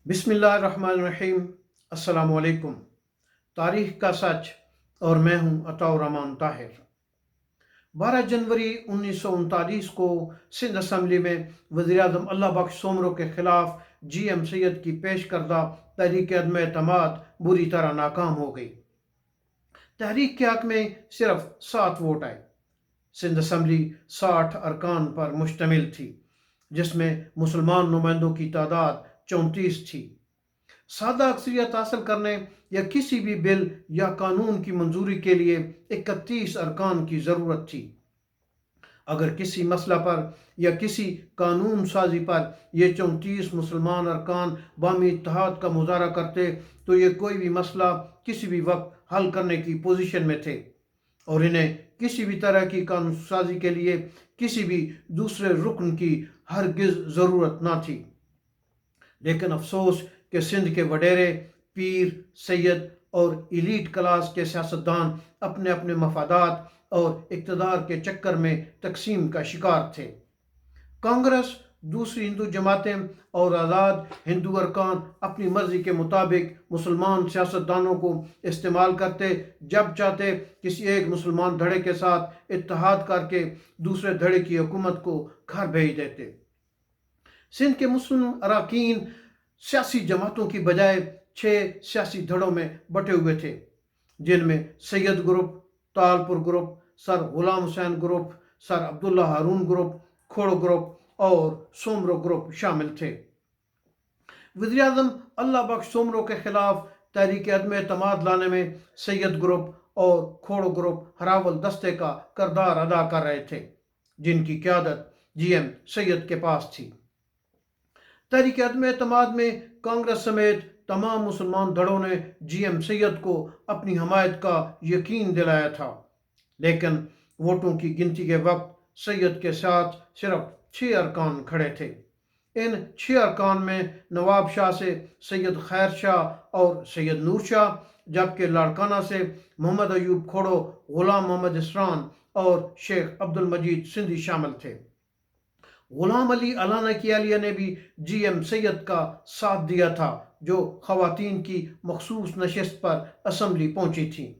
بسم اللہ الرحمن الرحیم۔ السلام علیکم۔ تاریخ کا سچ اور میں ہوں عطاء الرحمان طاہر۔ 12 جنوری 1939 کو سندھ اسمبلی میں وزیر اعظم اللہ بخش سومرو کے خلاف جی ایم سید کی پیش کردہ تحریک عدم اعتماد بری طرح ناکام ہو گئی۔ تحریک کے حق میں صرف 7 ووٹ آئے۔ سندھ اسمبلی 60 ارکان پر مشتمل تھی، جس میں مسلمان نمائندوں کی تعداد 34 تھی۔ سادہ اکثریت حاصل کرنے یا کسی بھی بل یا قانون کی منظوری کے لیے 31 ارکان کی ضرورت تھی۔ اگر کسی مسئلہ پر یا کسی قانون سازی پر یہ 34 مسلمان ارکان باہمی اتحاد کا مظاہرہ کرتے تو یہ کوئی بھی مسئلہ کسی بھی وقت حل کرنے کی پوزیشن میں تھے اور انہیں کسی بھی طرح کی قانون سازی کے لیے کسی بھی دوسرے رکن کی ہرگز ضرورت نہ تھی۔ لیکن افسوس کہ سندھ کے وڈیرے، پیر، سید اور ایلیٹ کلاس کے سیاستدان اپنے اپنے مفادات اور اقتدار کے چکر میں تقسیم کا شکار تھے۔ کانگریس، دوسری ہندو جماعتیں اور آزاد ہندو ارکان اپنی مرضی کے مطابق مسلمان سیاستدانوں کو استعمال کرتے، جب چاہتے کسی ایک مسلمان دھڑے کے ساتھ اتحاد کر کے دوسرے دھڑے کی حکومت کو گھر بھیج دیتے۔ سندھ کے مسلم اراکین سیاسی جماعتوں کی بجائے 6 سیاسی دھڑوں میں بٹے ہوئے تھے، جن میں سید گروپ، تالپور گروپ، سر غلام حسین گروپ، سر عبداللہ ہارون گروپ، کھوڑو گروپ اور سومرو گروپ شامل تھے۔ وزیر اعظم اللہ بخش سومرو کے خلاف تحریک عدم اعتماد لانے میں سید گروپ اور کھوڑو گروپ ہراول دستے کا کردار ادا کر رہے تھے، جن کی قیادت جی ایم سید کے پاس تھی۔ تحریک عدم اعتماد میں کانگریس سمیت تمام مسلمان دھڑوں نے جی ایم سید کو اپنی حمایت کا یقین دلایا تھا، لیکن ووٹوں کی گنتی کے وقت سید کے ساتھ صرف 6 ارکان کھڑے تھے۔ ان 6 ارکان میں نواب شاہ سے سید خیر شاہ اور سید نور شاہ، جبکہ لاڑکانہ سے محمد ایوب کھوڑو، غلام محمد اسران اور شیخ عبد المجید سندھی شامل تھے۔ غلام علی علانہ کی اہلیہ نے بھی جی ایم سید کا ساتھ دیا تھا، جو خواتین کی مخصوص نشست پر اسمبلی پہنچی تھیں۔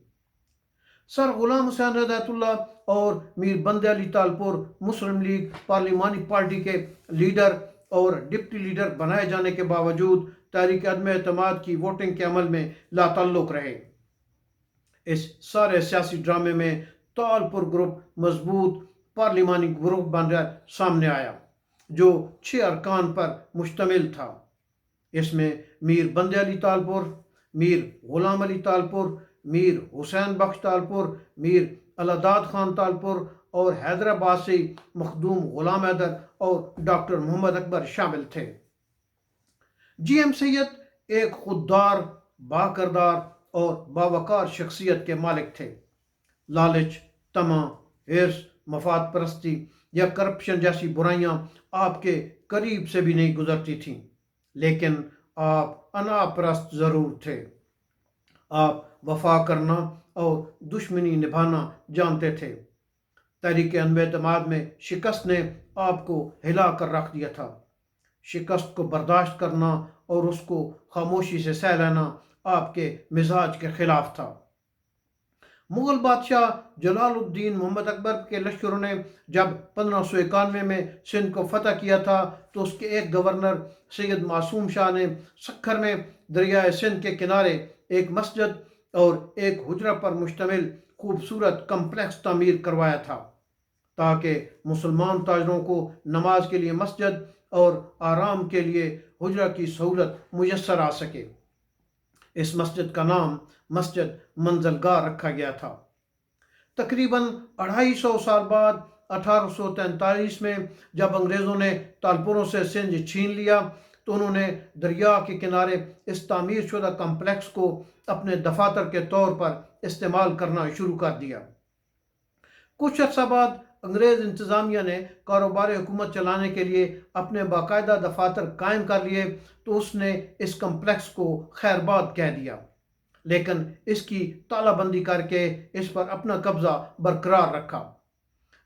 سر غلام حسین ہدایت اللہ اور میر بندے علی تالپور مسلم لیگ پارلیمانی پارٹی کے لیڈر اور ڈپٹی لیڈر بنائے جانے کے باوجود تحریک عدم اعتماد کی ووٹنگ کے عمل میں لا تعلق رہے۔ اس سارے سیاسی ڈرامے میں تالپور گروپ مضبوط پارلیمانی گروپ بن کر سامنے آیا، جو 6 ارکان پر مشتمل تھا۔ اس میں میر بندے علی تالپور، میر غلام علی تالپور، میر حسین بخش تالپور، میر الداد خان تالپور اور حیدرآباد سے مخدوم غلام حیدر اور ڈاکٹر محمد اکبر شامل تھے۔ جی ایم سید ایک خوددار، باکردار اور باوقار شخصیت کے مالک تھے۔ لالچ، طمع، حرص، مفاد پرستی یا کرپشن جیسی برائیاں آپ کے قریب سے بھی نہیں گزرتی تھیں، لیکن آپ انا پرست ضرور تھے۔ آپ وفا کرنا اور دشمنی نبھانا جانتے تھے۔ تحریک عدم اعتماد میں شکست نے آپ کو ہلا کر رکھ دیا تھا۔ شکست کو برداشت کرنا اور اس کو خاموشی سے سہ لینا آپ کے مزاج کے خلاف تھا۔ مغل بادشاہ جلال الدین محمد اکبر کے لشکروں نے جب 1591 میں سندھ کو فتح کیا تھا تو اس کے ایک گورنر سید معصوم شاہ نے سکھر میں دریائے سندھ کے کنارے ایک مسجد اور ایک حجرہ پر مشتمل خوبصورت کمپلیکس تعمیر کروایا تھا، تاکہ مسلمان تاجروں کو نماز کے لیے مسجد اور آرام کے لیے حجرہ کی سہولت میسر آ سکے۔ اس مسجد کا نام مسجد منزلگاہ رکھا گیا تھا۔ تقریباً 250 سال بعد 1843 میں جب انگریزوں نے تالپوروں سے سندھ چھین لیا تو انہوں نے دریا کے کنارے اس تعمیر شدہ کمپلیکس کو اپنے دفاتر کے طور پر استعمال کرنا شروع کر دیا۔ کچھ عرصہ بعد انگریز انتظامیہ نے کاروبار حکومت چلانے کے لیے اپنے باقاعدہ دفاتر قائم کر لیے تو اس نے اس کمپلیکس کو خیرباد کہہ دیا، لیکن اس کی تالہ بندی کر کے اس پر اپنا قبضہ برقرار رکھا۔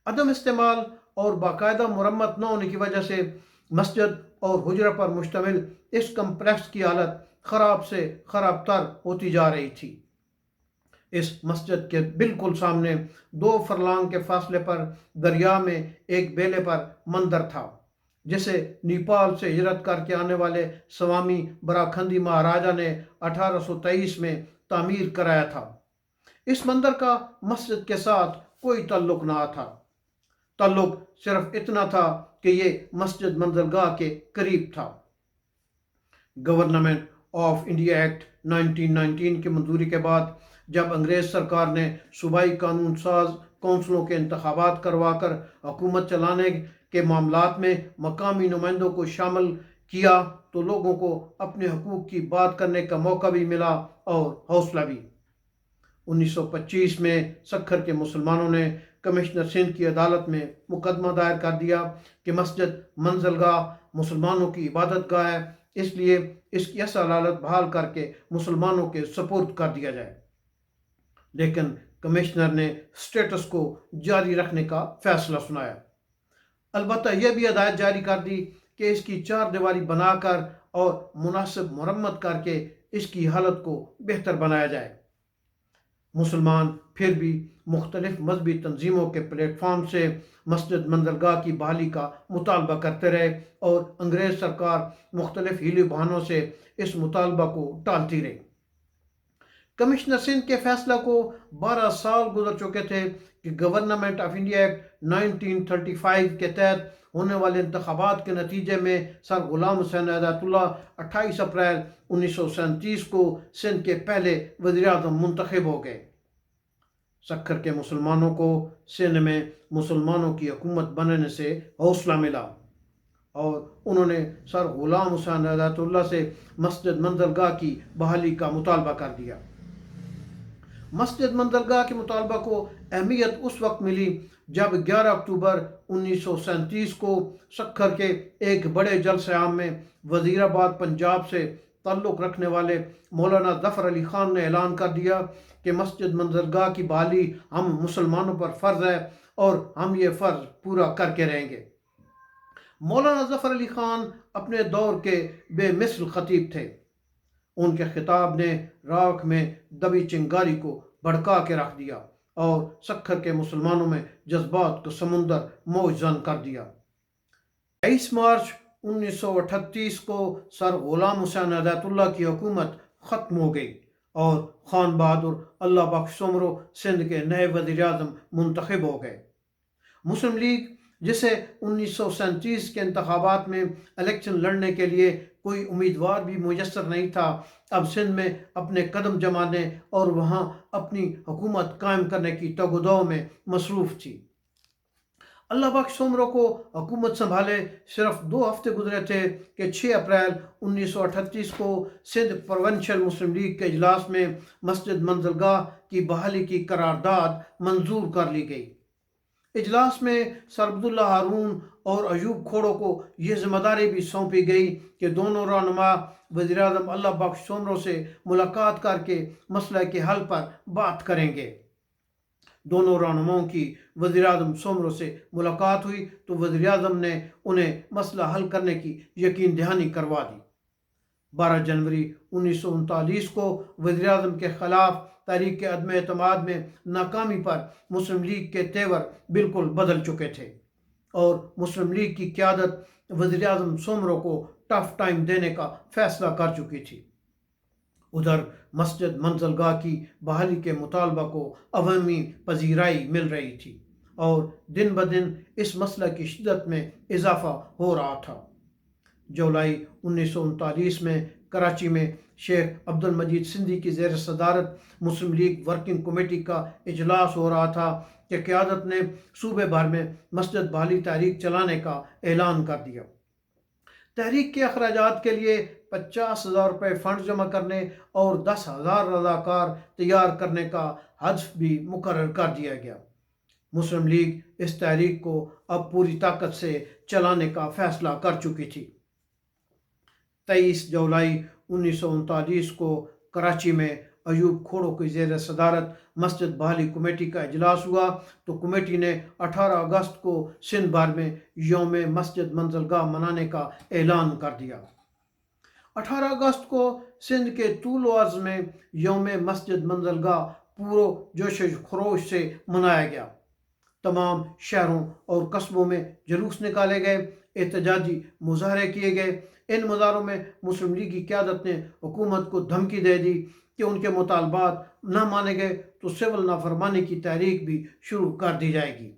عدم استعمال اور باقاعدہ مرمت نہ ہونے کی وجہ سے مسجد اور حجرہ پر مشتمل اس کمپلیکس کی حالت خراب سے خراب تر ہوتی جا رہی تھی۔ اس مسجد کے بالکل سامنے 2 فرلانگ کے فاصلے پر دریا میں ایک بیلے پر مندر تھا، جسے نیپال سے ہجرت کر کے آنے والے سوامی براکھندی مہاراجا نے 1823 میں تعمیر کرایا تھا۔ اس مندر کا مسجد کے ساتھ کوئی تعلق نہ تھا، تعلق صرف اتنا تھا کہ یہ مسجد منزلگاہ کے قریب تھا۔ گورنمنٹ آف انڈیا ایکٹ 1919 کی منظوری کے بعد جب انگریز سرکار نے صوبائی قانون ساز کونسلوں کے انتخابات کروا کر حکومت چلانے کے معاملات میں مقامی نمائندوں کو شامل کیا تو لوگوں کو اپنے حقوق کی بات کرنے کا موقع بھی ملا اور حوصلہ بھی۔ 1925 میں سکھر کے مسلمانوں نے کمشنر سندھ کی عدالت میں مقدمہ دائر کر دیا کہ مسجد منزلگاہ مسلمانوں کی عبادت گاہ ہے، اس لیے اس کی اصل حالت بحال کر کے مسلمانوں کے سپرد کر دیا جائے، لیکن کمشنر نے سٹیٹس کو جاری رکھنے کا فیصلہ سنایا۔ البتہ یہ بھی ہدایت جاری کر دی کہ اس کی 4 دیواری بنا کر اور مناسب مرمت کر کے اس کی حالت کو بہتر بنایا جائے۔ مسلمان پھر بھی مختلف مذہبی تنظیموں کے پلیٹ فارم سے مسجد منزلگاہ کی بحالی کا مطالبہ کرتے رہے اور انگریز سرکار مختلف ہیلے بہانوں سے اس مطالبہ کو ٹالتی رہی۔ کمشنر سندھ کے فیصلہ کو 12 سال گزر چکے تھے کہ گورنمنٹ آف انڈیا ایکٹ 1935 کے تحت ہونے والے انتخابات کے نتیجے میں سر غلام حسین ہدایت اللہ 28 اپریل 1937 کو سندھ کے پہلے وزیر اعظم منتخب ہو گئے۔ سکھر کے مسلمانوں کو سندھ میں مسلمانوں کی حکومت بننے سے حوصلہ ملا اور انہوں نے سر غلام حسین ہدایت اللہ سے مسجد منزلگاہ کی بحالی کا مطالبہ کر دیا۔ مسجد منزلگاہ کے مطالبہ کو اہمیت اس وقت ملی جب 11 اکتوبر 1937 کو سکھر کے ایک بڑے جلسہ عام میں وزیر آباد پنجاب سے تعلق رکھنے والے مولانا ظفر علی خان نے اعلان کر دیا کہ مسجد منزلگاہ کی بحالی ہم مسلمانوں پر فرض ہے اور ہم یہ فرض پورا کر کے رہیں گے۔ مولانا ظفر علی خان اپنے دور کے بے مثل خطیب تھے۔ ان کے خطاب نے راکھ میں دبی چنگاری کو بھڑکا کے رکھ دیا اور سکھر کے مسلمانوں میں جذبات کا سمندر موج زن کر دیا۔ 23 مارچ 1938 کو سر غلام حسین ہدایت اللہ کی حکومت ختم ہو گئی اور خان بہادر اللہ بخش سومرو سندھ کے نئے وزیر اعظم منتخب ہو گئے۔ مسلم لیگ جسے 1937 کے انتخابات میں الیکشن لڑنے کے لیے کوئی امیدوار بھی میسر نہیں تھا، اب سندھ میں اپنے قدم جمانے اور وہاں اپنی حکومت قائم کرنے کی تگ و دو میں مصروف تھی۔ اللہ بخش سومرو کو حکومت سنبھالے صرف 2 ہفتے گزرے تھے کہ 6 اپریل 1938 کو سندھ پروونشل مسلم لیگ کے اجلاس میں مسجد منزلگاہ کی بحالی کی قرارداد منظور کر لی گئی۔ اجلاس میں سر عبداللہ ہارون اور ایوب کھوڑو کو یہ ذمہ داری بھی سونپی گئی کہ دونوں رہنما وزیر اعظم اللہ بخش سومرو سے ملاقات کر کے مسئلہ کے حل پر بات کریں گے۔ دونوں رہنماؤں کی وزیر اعظم سومرو سے ملاقات ہوئی تو وزیر اعظم نے انہیں مسئلہ حل کرنے کی یقین دہانی کروا دی۔ 12 جنوری 1939 کو وزیر اعظم کے خلاف تحریک عدم اعتماد میں ناکامی پر مسلم لیگ کے تیور بالکل بدل چکے تھے اور مسلم لیگ کی قیادت وزیر اعظم سومرو کو ٹف ٹائم دینے کا فیصلہ کر چکی تھی۔ ادھر مسجد منزلگاہ کی بحالی کے مطالبہ کو عوامی پذیرائی مل رہی تھی اور دن بدن اس مسئلہ کی شدت میں اضافہ ہو رہا تھا۔ جولائی 1939 میں کراچی میں شیخ عبد المجید سندھی کی زیر صدارت مسلم لیگ ورکنگ کمیٹی کا اجلاس ہو رہا تھا کہ قیادت نے صوبے بھر میں مسجد بحالی تحریک چلانے کا اعلان کر دیا۔ تحریک کے اخراجات کے لیے 50,000 روپے فنڈ جمع کرنے اور 10,000 رضاکار تیار کرنے کا ہدف بھی مقرر کر دیا گیا۔ مسلم لیگ اس تحریک کو اب پوری طاقت سے چلانے کا فیصلہ کر چکی تھی۔ 23 جولائی 1939 کو کراچی میں ایوب کھوڑو کی زیر صدارت مسجد بحالی کمیٹی کا اجلاس ہوا تو کمیٹی نے 18 اگست کو سندھ بھر میں یوم مسجد منزلگاہ منانے کا اعلان کر دیا۔ 18 اگست کو سندھ کے طول و عرض میں یوم مسجد منزلگاہ پورو جوش و خروش سے منایا گیا۔ تمام شہروں اور قصبوں میں جلوس نکالے گئے، احتجاجی مظاہرے کیے گئے۔ ان مظاہروں میں مسلم لیگ کی قیادت نے حکومت کو دھمکی دے دی کہ ان کے مطالبات نہ مانے گئے تو سول نافرمانی کی تحریک بھی شروع کر دی جائے گی۔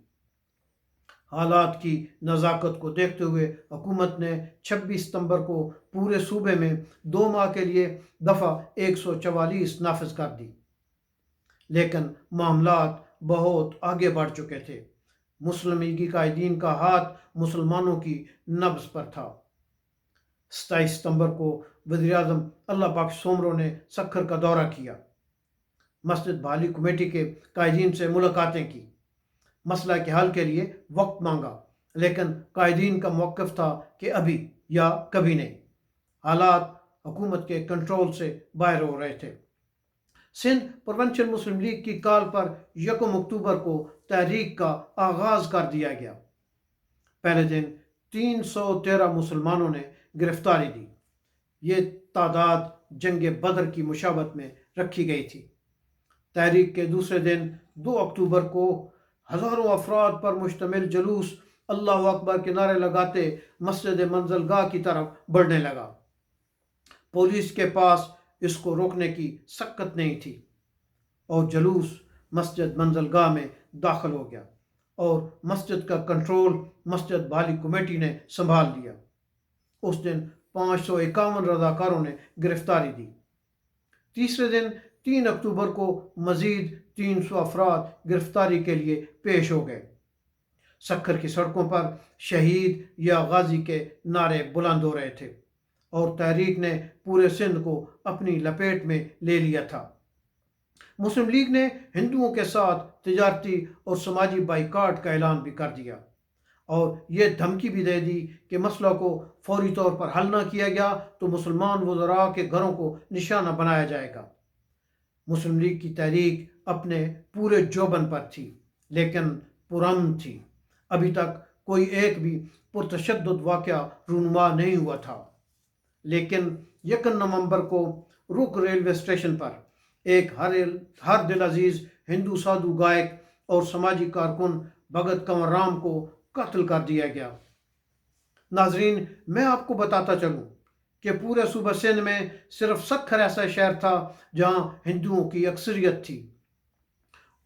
حالات کی نزاکت کو دیکھتے ہوئے حکومت نے 26 ستمبر کو پورے صوبے میں 2 ماہ کے لیے دفعہ 144 نافذ کر دی، لیکن معاملات بہت آگے بڑھ چکے تھے۔ مسلم لیگی قائدین کا ہاتھ مسلمانوں کی نبض پر تھا۔ 27 ستمبر کو وزیر اعظم اللہ بخش سومرو نے سکھر کا دورہ کیا، مسجد بحالی کمیٹی کے قائدین سے ملاقاتیں کی، مسئلہ کے حل کے لیے وقت مانگا، لیکن قائدین کا موقف تھا کہ ابھی یا کبھی نہیں۔ حالات حکومت کے کنٹرول سے باہر ہو رہے تھے۔ سندھ پروونشل مسلم لیگ کی کال پر 1 اکتوبر کو تحریک کا آغاز کر دیا گیا۔ پہلے دن 313 مسلمانوں نے گرفتاری دی۔ یہ تعداد جنگ بدر کی مشابہت میں رکھی گئی تھی۔ تحریک کے دوسرے دن 2 اکتوبر کو ہزاروں افراد پر مشتمل جلوس اللہ اکبر کے نعرے لگاتے مسجد منزلگاہ کی طرف بڑھنے لگا۔ پولیس کے پاس اس کو روکنے کی سکت نہیں تھی اور جلوس مسجد منزلگاہ میں داخل ہو گیا اور مسجد کا کنٹرول مسجد بحالی کمیٹی نے سنبھال لیا۔ اس دن 551 رضاکاروں نے گرفتاری دی۔ تیسرے دن 3 اکتوبر کو مزید 300 افراد گرفتاری کے لیے پیش ہو گئے۔ سکھر کی سڑکوں پر شہید یا غازی کے نعرے بلند ہو رہے تھے اور تحریک نے پورے سندھ کو اپنی لپیٹ میں لے لیا تھا۔ مسلم لیگ نے ہندوؤں کے ساتھ تجارتی اور سماجی بائیکاٹ کا اعلان بھی کر دیا اور یہ دھمکی بھی دے دی کہ مسئلہ کو فوری طور پر حل نہ کیا گیا تو مسلمان وزراء کے گھروں کو نشانہ بنایا جائے گا۔ مسلم لیگ کی تحریک اپنے پورے جوبن پر تھی لیکن پرامن تھی۔ ابھی تک کوئی ایک بھی پرتشدد واقعہ رونما نہیں ہوا تھا، لیکن 1 نومبر کو رک ریلوے اسٹیشن پر ایک ہر دل عزیز ہندو سادھو گائک اور سماجی کارکن بھگت کنور رام کو قتل کر دیا گیا۔ ناظرین، میں آپ کو بتاتا چلوں کہ پورے صوبہ سندھ میں صرف سکھر ایسا شہر تھا جہاں ہندوؤں کی اکثریت تھی۔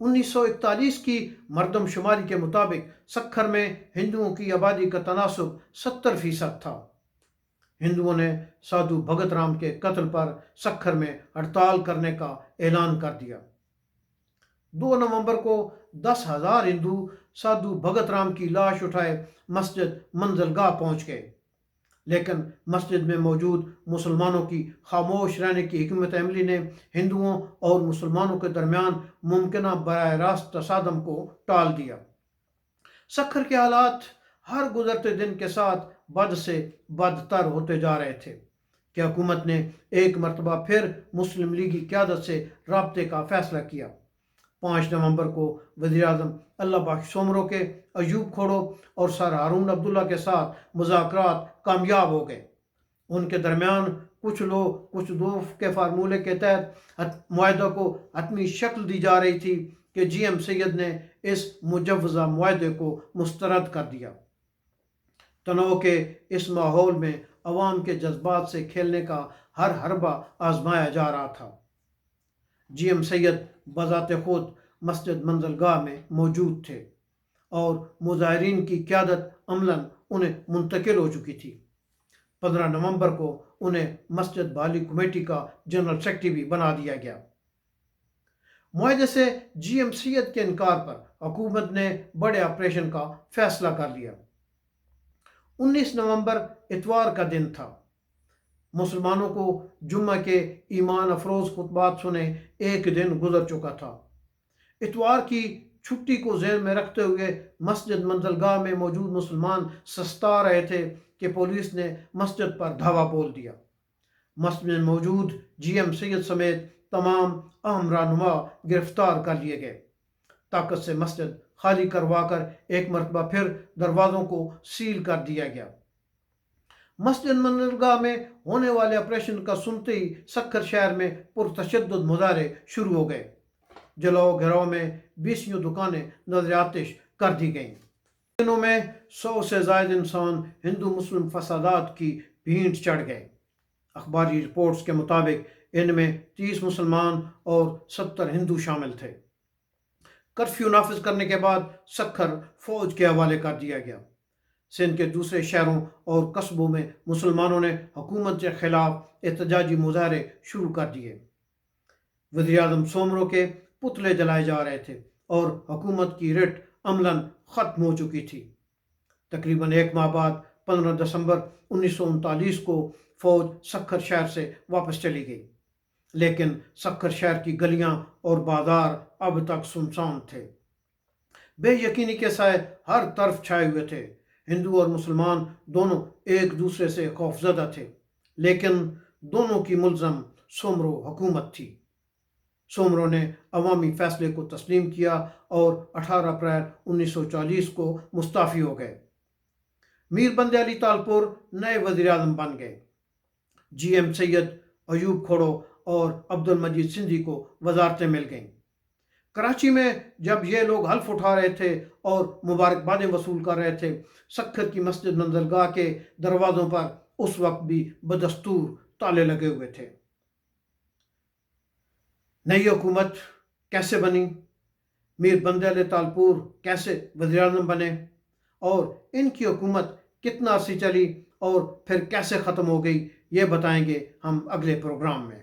1941 کی مردم شماری کے مطابق سکھر میں ہندوؤں کی آبادی کا تناسب 70% تھا۔ ہندوؤں نے سادھو بھگت رام کے قتل پر سکھر میں ہڑتال کرنے کا اعلان کر دیا۔ 2 نومبر کو 10,000 ہندو سادھو بھگت رام کی لاش اٹھائے مسجد منزلگاہ پہنچ گئے، لیکن مسجد میں موجود مسلمانوں کی خاموش رہنے کی حکمت عملی نے ہندوؤں اور مسلمانوں کے درمیان ممکنہ براہ راست تصادم کو ٹال دیا۔ سکھر کے حالات ہر گزرتے دن کے ساتھ بد سے بدتر ہوتے جا رہے تھے کہ حکومت نے ایک مرتبہ پھر مسلم لیگی قیادت سے رابطے کا فیصلہ کیا۔ 5 نومبر کو وزیر اعظم اللہ بخش سومرو کے ایوب کھوڑو اور سر ہارون عبداللہ کے ساتھ مذاکرات کامیاب ہو گئے۔ ان کے درمیان کچھ لوگ کچھ دوف کے فارمولے کے تحت معاہدہ کو حتمی شکل دی جا رہی تھی کہ جی ایم سید نے اس مجوزہ معاہدے کو مسترد کر دیا۔ تنوع کے اس ماحول میں عوام کے جذبات سے کھیلنے کا ہر حربہ آزمایا جا رہا تھا۔ جی ایم سید بذات خود مسجد منزلگاہ میں موجود تھے اور مظاہرین کی قیادت عملاً انہیں منتقل ہو چکی تھی۔ 15 نومبر کو انہیں مسجد بحالی کمیٹی کا جنرل سیکرٹری بھی بنا دیا گیا۔ معاہدے سے جی ایم سید کے انکار پر حکومت نے بڑے آپریشن کا فیصلہ کر لیا۔ 19 نومبر اتوار کا دن تھا۔ مسلمانوں کو جمعہ کے ایمان افروز خطبات سنے ایک دن گزر چکا تھا۔ اتوار کی چھٹی کو ذہن میں رکھتے ہوئے مسجد منزلگاہ میں موجود مسلمان سستا رہے تھے کہ پولیس نے مسجد پر دھاوا بول دیا۔ مسجد میں موجود جی ایم سید سمیت تمام اہم رہنما گرفتار کر لیے گئے۔ طاقت سے مسجد خالی کروا کر ایک مرتبہ پھر دروازوں کو سیل کر دیا گیا۔ مسجد منرگاہ میں ہونے والے آپریشن کا سنتے ہی سکھر شہر میں پرتشدد مظاہرے شروع ہو گئے۔ جلاؤ گھراؤ میں 20 دکانیں نظر آتش کر دی گئیں۔ دنوں میں 100 سے زائد انسان ہندو مسلم فسادات کی بھینٹ چڑھ گئے۔ اخباری رپورٹس کے مطابق ان میں 30 مسلمان اور 70 ہندو شامل تھے۔ کرفیو نافذ کرنے کے بعد سکھر فوج کے حوالے کر دیا گیا۔ سندھ کے دوسرے شہروں اور قصبوں میں مسلمانوں نے حکومت کے خلاف احتجاجی مظاہرے شروع کر دیے۔ وزیر اعظم سومرو کے پتلے جلائے جا رہے تھے اور حکومت کی رٹ عملاً ختم ہو چکی تھی۔ تقریباً ایک ماہ بعد 15 دسمبر 1939 کو فوج سکھر شہر سے واپس چلی گئی، لیکن سکھر شہر کی گلیاں اور بازار اب تک سنسان تھے۔ بے یقینی کے سائے ہر طرف چھائے ہوئے تھے۔ ہندو اور مسلمان دونوں ایک دوسرے سے خوفزدہ تھے، لیکن دونوں کی ملزم سومرو حکومت تھی۔ سومرو نے عوامی فیصلے کو تسلیم کیا اور 18 اپریل 1940 کو مستعفی ہو گئے۔ میر بندے علی تالپور نئے وزیر اعظم بن گئے۔ جی ایم سید، ایوب کھوڑو اور عبد المجید سندھی کو وزارتیں مل گئیں۔ کراچی میں جب یہ لوگ حلف اٹھا رہے تھے اور مبارکبادیں وصول کر رہے تھے، سکھر کی مسجد منزلگاہ کے دروازوں پر اس وقت بھی بدستور تالے لگے ہوئے تھے۔ نئی حکومت کیسے بنی، میر بندے علی تالپور کیسے وزیر اعظم بنے، اور ان کی حکومت کتنا عرصہ چلی اور پھر کیسے ختم ہو گئی، یہ بتائیں گے ہم اگلے پروگرام میں۔